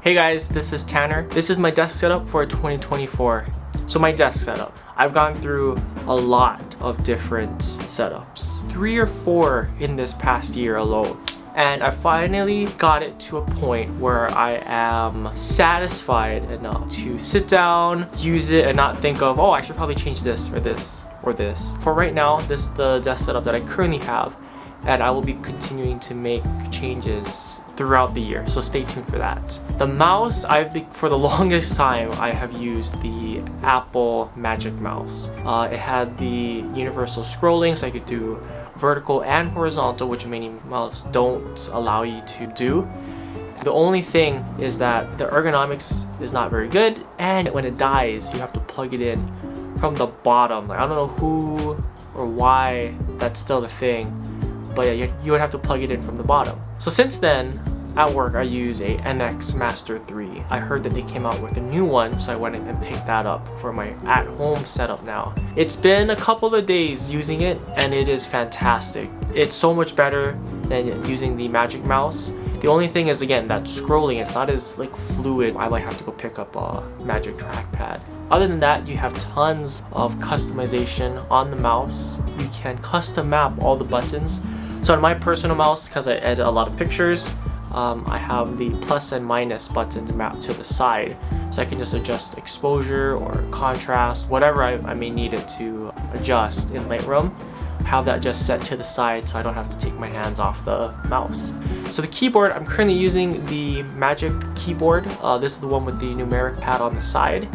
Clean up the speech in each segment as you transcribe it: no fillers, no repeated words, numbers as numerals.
Hey guys, this is Tanner. This is my desk setup for 2024. So my desk setup. I've gone through a lot of different setups. 3 or 4 in this past year alone. And I finally got it to a point where I am satisfied enough to sit down, use it, and not think of, oh, I should probably change this or this or this. For right now, this is the desk setup that I currently have, and I will be continuing to make changes throughout the year, so stay tuned for that. The mouse, for the longest time, I have used the Apple Magic Mouse. It had the universal scrolling, so I could do vertical and horizontal, which many mouses don't allow you to do. The only thing is that the ergonomics is not very good, and when it dies, you have to plug it in from the bottom. Like, I don't know who or why that's still the thing, but yeah, you would have to plug it in from the bottom. So since then, at work, I use a MX Master 3. I heard that they came out with a new one, so I went and picked that up for my at-home setup now. It's been a couple of days using it, and it is fantastic. It's so much better than using the Magic Mouse. The only thing is, again, that scrolling, it's not as like fluid. I might have to go pick up a Magic Trackpad. Other than that, you have tons of customization on the mouse. You can custom map all the buttons. So on my personal mouse, because I edit a lot of pictures, I have the plus and minus buttons mapped to the side, so I can just adjust exposure or contrast, whatever I may need it to adjust in Lightroom. Have that just set to the side so I don't have to take my hands off the mouse. So the keyboard, I'm currently using the Magic keyboard. This is the one with the numeric pad on the side.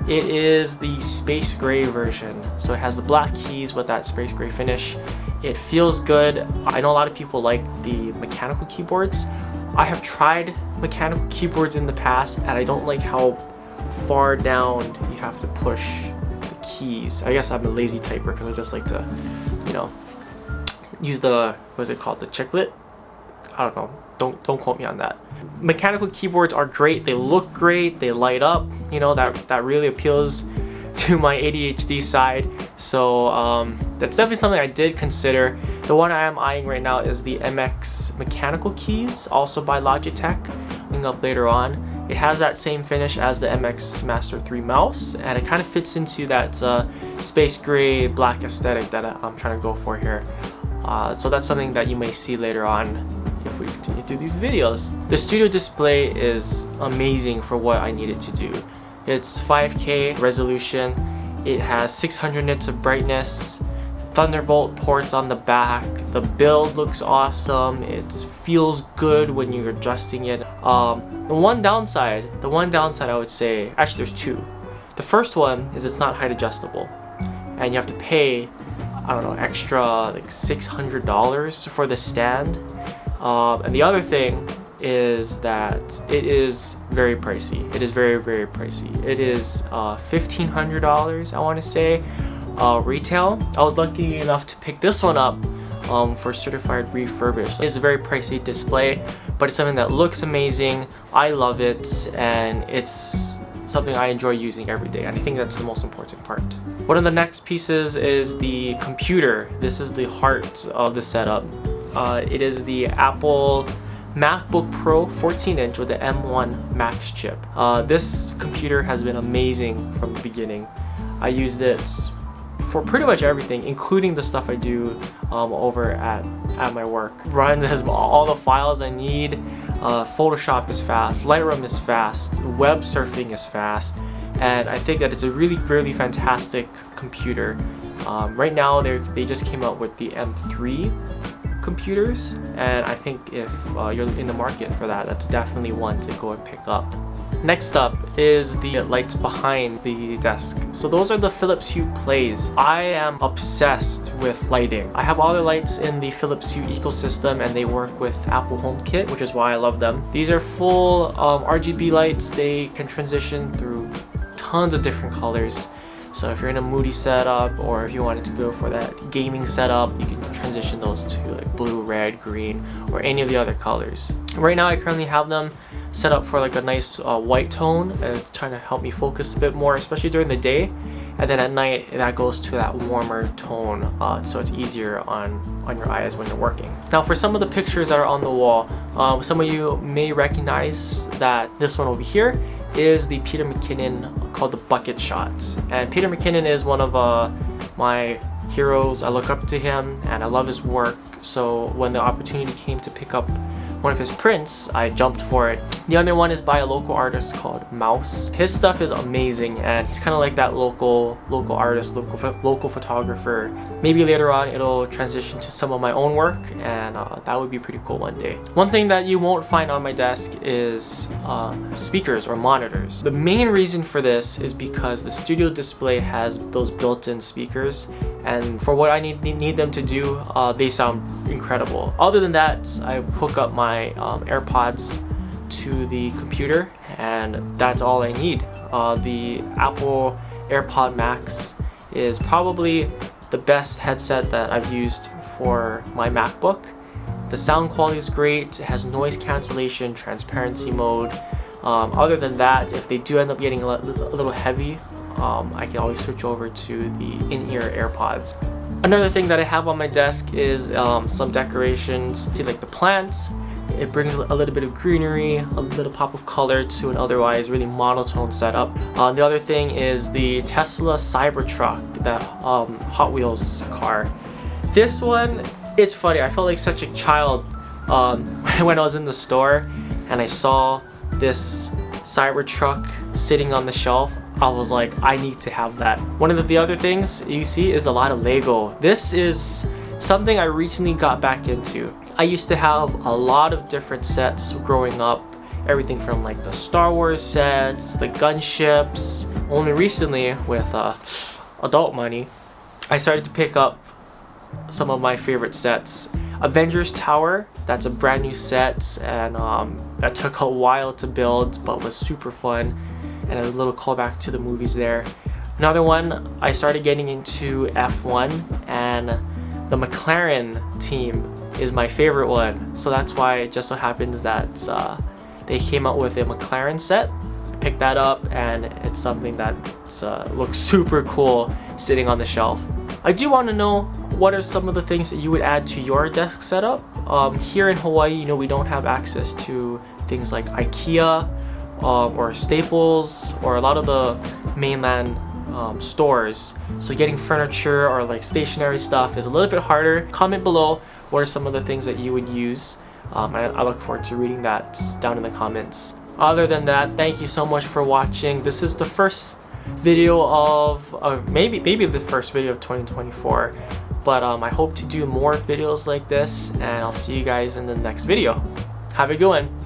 It is the space gray version, so it has the black keys with that space gray finish. It feels good. I know a lot of people like the mechanical keyboards. I have tried mechanical keyboards in the past, and I don't like how far down you have to push the keys. I guess I'm a lazy typer because I just like to, use the, what is it called, the chiclet? I don't know. Don't quote me on that. Mechanical keyboards are great. They look great. They light up. That really appeals to my ADHD side. So that's definitely something I did consider. The one I am eyeing right now is the MX mechanical keys, also by Logitech. Link up later on. It has that same finish as the MX Master 3 mouse, and it kind of fits into that space gray black aesthetic that I'm trying to go for here. So that's something that you may see later on if we continue to do these videos. The studio display is amazing for what I needed to do. It's 5K resolution. It has 600 nits of brightness, Thunderbolt ports on the back. The build looks awesome. It feels good when you're adjusting it. The one downside I would say, actually there's two. The first one is it's not height adjustable, and you have to pay, I don't know, extra like $600 for the stand. And the other thing is that it is very pricey. It is very, very pricey. It is $1,500, I want to say, retail. I was lucky enough to pick this one up for certified refurbished. It's a very pricey display, but it's something that looks amazing. I love it, and it's something I enjoy using every day, and I think that's the most important part. One of the next pieces is the computer. This is the heart of the setup. It is the Apple MacBook Pro 14-inch with the M1 Max chip. This computer has been amazing from the beginning. I used it for pretty much everything, including the stuff I do over at my work. Runs has all the files I need. Photoshop is fast, Lightroom is fast, web surfing is fast, and I think that it's a really, really fantastic computer. Right now, they just came out with the M3 computers, and I think if you're in the market for that, that's definitely one to go and pick up. Next up is the lights behind the desk. So those are the Philips Hue Plays. I am obsessed with lighting. I have all the lights in the Philips Hue ecosystem, and they work with Apple HomeKit, which is why I love them. These are full RGB lights. They can transition through tons of different colors. So if you're in a moody setup, or if you wanted to go for that gaming setup, you can transition those to like blue, red, green, or any of the other colors. Right now I currently have them set up for like a nice white tone, and it's trying to help me focus a bit more, especially during the day. and then at night that goes to that warmer tone, so it's easier on your eyes when you're working. Now for some of the pictures that are on the wall, some of you may recognize that this one over here is the Peter McKinnon called the Bucket Shot. And Peter McKinnon is one of my heroes. I look up to him and I love his work, so when the opportunity came to pick up one of his prints, I jumped for it. The other one is by a local artist called Mouse. His stuff is amazing, and he's kind of like that local artist, local photographer. Maybe later on it'll transition to some of my own work, and that would be pretty cool one day. One thing that you won't find on my desk is speakers or monitors. The main reason for this is because the studio display has those built-in speakers, and for what I need them to do, they sound incredible. Other than that, I hook up my AirPods to the computer, and that's all I need. The Apple AirPod Max is probably the best headset that I've used for my MacBook. The sound quality is great, it has noise cancellation, transparency mode. Other than that, if they do end up getting a little heavy, I can always switch over to the in-ear AirPods. Another thing that I have on my desk is some decorations. See, like the plants, it brings a little bit of greenery, a little pop of color to an otherwise really monotone setup. The other thing is the Tesla Cybertruck, that Hot Wheels car. This one, it's funny, I felt like such a child when I was in the store and I saw this Cybertruck sitting on the shelf. I was like, I need to have that. One of the other things you see is a lot of Lego. This is something I recently got back into. I used to have a lot of different sets growing up, everything from like the Star Wars sets, the gunships. Only recently, with adult money, I started to pick up some of my favorite sets. Avengers Tower, that's a brand new set, and that took a while to build but was super fun, and a little callback to the movies there. Another one, I started getting into F1, and the McLaren team is my favorite one, so that's why it just so happens that they came out with a McLaren set. I picked that up, and it's something that looks super cool sitting on the shelf. I do want to know, what are some of the things that you would add to your desk setup? Here in Hawaii, you know, we don't have access to things like IKEA or Staples or a lot of the mainland stores, so getting furniture or like stationary stuff is a little bit harder. Comment below what are some of the things that you would use. I look forward to reading that down in the comments. Other than that, thank you so much for watching. This is the first video of maybe the first video of 2024, but I hope to do more videos like this, and I'll see you guys in the next video. Have a good one.